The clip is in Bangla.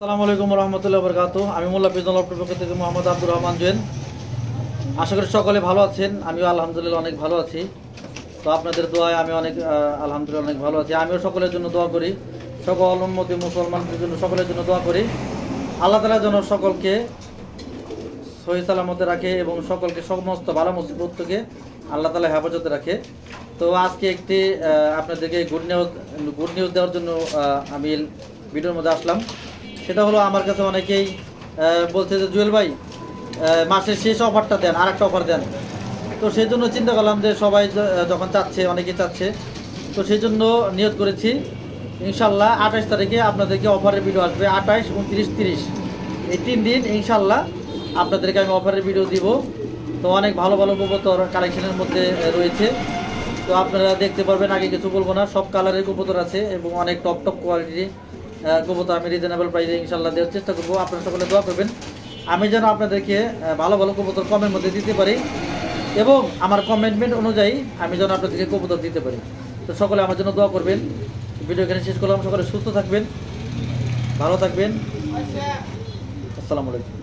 আসসালামু আলাইকুম রহমতুল্লাহ বরকাত। আমি মোল্লা পিজল পক্ষ থেকে মোহাম্মদ আব্দুর রহমান জৈন। আশা করি সকলে ভালো আছেন। আমিও আলহামদুলিল্লাহ অনেক ভালো আছি। তো আপনাদের দোয়ায় আমি অনেক আলহামদুলিল্লাহ অনেক ভালো আছি। আমিও সকলের জন্য দোয়া করি, সকল উম্মতি মুসলমানদের জন্য সকলের জন্য দোয়া করি। আল্লাহ তাআলা যেন সকলকে সহি সালামতে রাখে এবং সকলকে সমস্ত ভালো মুসিবত থেকে আল্লাহ তাআলা হেফাজতে রাখে। তো আজকে একটি আপনাদেরকে গুড নিউজ দেওয়ার জন্য আমি ভিডিওর মধ্যে আসলাম। সেটা হলো, আমার কাছে অনেকেই বলছে যে জুয়েল ভাই মাসের শেষ অফারটা দেন, আর একটা অফার দেন। তো সেই জন্য চিন্তা করলাম যে সবাই যখন চাচ্ছে, অনেকেই চাচ্ছে, তো সেই জন্য নিয়ত করেছি ইনশাল্লাহ 28 তারিখে আপনাদেরকে অফারের ভিডিও আসবে। 28, 29, 30 এই 3 দিন ইনশাল্লাহ আপনাদেরকে আমি অফারের ভিডিও দিব। তো অনেক ভালো ভালো কবুতর কালেকশনের মধ্যে রয়েছে, তো আপনারা দেখতে পারবেন। আগে কিছু বলবো না, সব কালারের কবুতর আছে এবং অনেক টপ কোয়ালিটির কবুতর আমি রিজনেবল প্রাইসে ইনশাল্লাহ দেওয়ার চেষ্টা করবো। আপনারা সকলে দোয়া করবেন আমি যেন আপনাদেরকে ভালো ভালো কবুতর কমের মধ্যে দিতে পারি এবং আমার কমিটমেন্ট অনুযায়ী আমি যেন আপনাদেরকে কবুতর দিতে পারি। তো সকলে আমার জন্য দোয়া করবেন। ভিডিও এখানে শেষ করলাম। সকলে সুস্থ থাকবেন, ভালো থাকবেন। আসসালামু আলাইকুম।